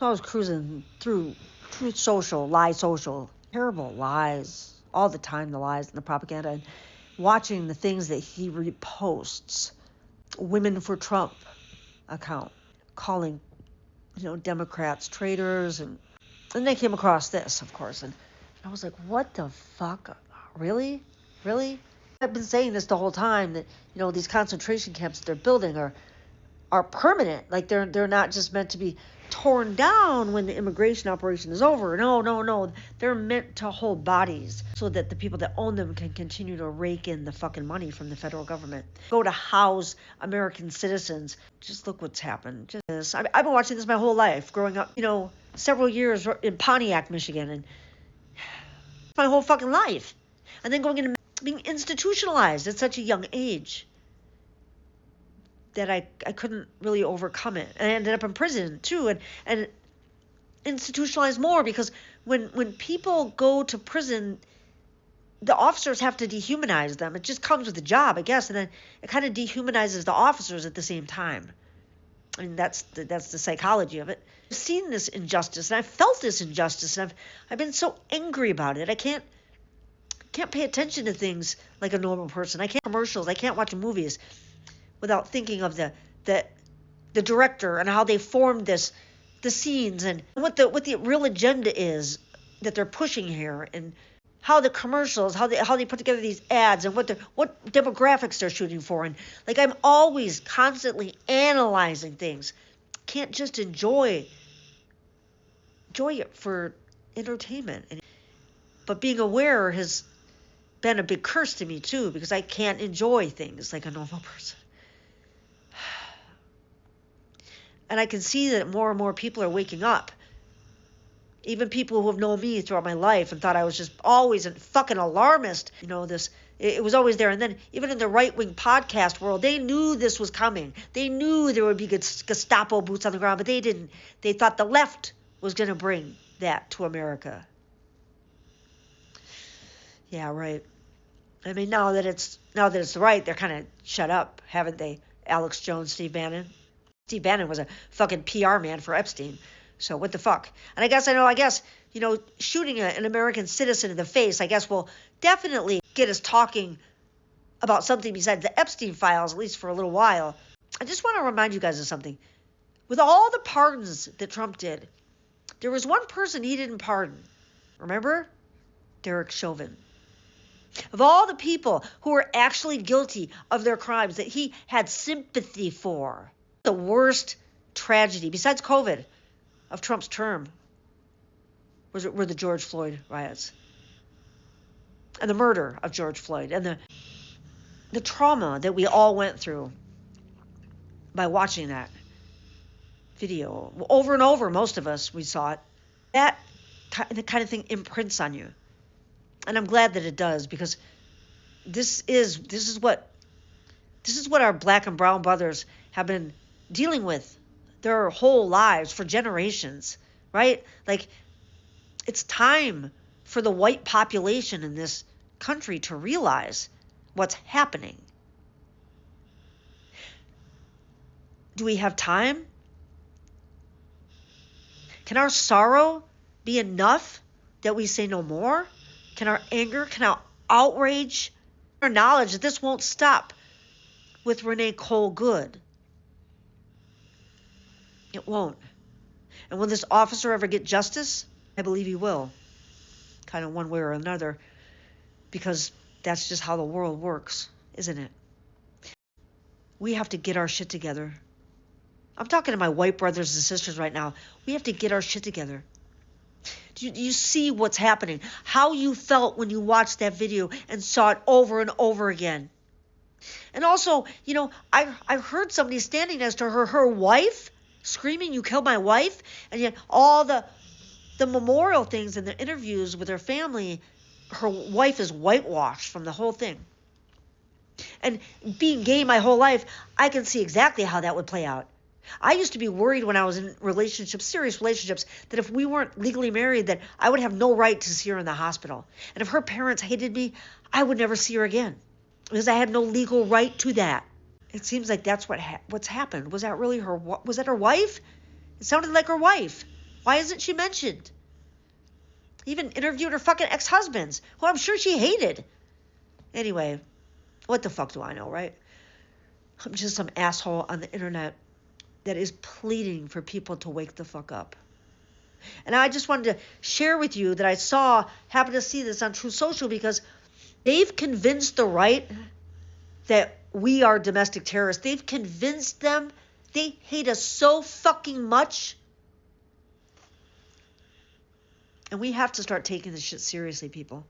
So I was cruising through Truth Social, Lie Social, terrible lies, all the time, the lies and the propaganda, and watching the things that he reposts. Women for Trump account, calling, Democrats traitors, and they came across this, of course, and I was like, what the fuck? Really? Really? I've been saying this the whole time that, these concentration camps that they're building are permanent. Like they're not just meant to be torn down when the immigration operation is over. No. They're meant to hold bodies so that the people that own them can continue to rake in the fucking money from the federal government. Go to house American citizens. Just look what's happened. I've been watching this my whole life, growing up, several years in Pontiac, Michigan, and my whole fucking life. And then going into being institutionalized at such a young age that I couldn't really overcome it. And I ended up in prison too, and institutionalized more, because when people go to prison, the officers have to dehumanize them. It just comes with the job, I guess, and then it kind of dehumanizes the officers at the same time. I mean, that's the psychology of it. I've seen this injustice, and I've felt this injustice, and I've been so angry about it. I can't pay attention to things like a normal person. I can't commercials. I can't watch movies without thinking of the director and how they formed the scenes, and what the real agenda is that they're pushing here, and how the commercials, how they put together these ads, and what demographics they're shooting for. And like, I'm always constantly analyzing things. Can't just enjoy it for entertainment. But being aware has been a big curse to me too, because I can't enjoy things like a normal person. And I can see that more and more people are waking up. Even people who have known me throughout my life and thought I was just always a fucking alarmist. It was always there. And then even in the right-wing podcast world, they knew this was coming. They knew there would be Gestapo boots on the ground, but they didn't. They thought the left was going to bring that to America. Yeah, right. I mean, now that it's the right, they're kind of shut up, haven't they? Alex Jones, Steve Bannon. Steve Bannon was a fucking PR man for Epstein. So what the fuck? And I guess, shooting an American citizen in the face, I guess, will definitely get us talking about something besides the Epstein files, at least for a little while. I just want to remind you guys of something. With all the pardons that Trump did, there was one person he didn't pardon. Remember? Derek Chauvin. Of all the people who were actually guilty of their crimes that he had sympathy for, the worst tragedy, besides COVID, of Trump's term were the George Floyd riots. And the murder of George Floyd. And the trauma that we all went through by watching that video. Over and over, most of us, we saw it. That kind of thing imprints on you. And I'm glad that it does, because this is what our black and brown brothers have been dealing with their whole lives for generations, right? Like, it's time for the white population in this country to realize what's happening. Do we have time? Can our sorrow be enough that we say no more? Can our anger, can our outrage, our knowledge that this won't stop with Renee Cole Good? It won't. And will this officer ever get justice? I believe he will. Kind of one way or another. Because that's just how the world works, isn't it? We have to get our shit together. I'm talking to my white brothers and sisters right now. We have to get our shit together. Do you see what's happening? How you felt when you watched that video and saw it over and over again. And also, I heard somebody standing next to her wife, screaming, "You killed my wife." And yet all the memorial things and the interviews with her family, her wife is whitewashed from the whole thing. And being gay my whole life, I can see exactly how that would play out. I used to be worried when I was in relationships, serious relationships, that if we weren't legally married, that I would have no right to see her in the hospital. And if her parents hated me, I would never see her again, because I had no legal right to that. It seems like that's what's happened. Was that really her? Was that her wife? It sounded like her wife. Why isn't she mentioned? Even interviewed her fucking ex-husbands, who I'm sure she hated. Anyway, what the fuck do I know, right? I'm just some asshole on the internet that is pleading for people to wake the fuck up. And I just wanted to share with you that happened to see this on Truth Social, because they've convinced the right that we are domestic terrorists. They've convinced them. They hate us so fucking much. And we have to start taking this shit seriously, people.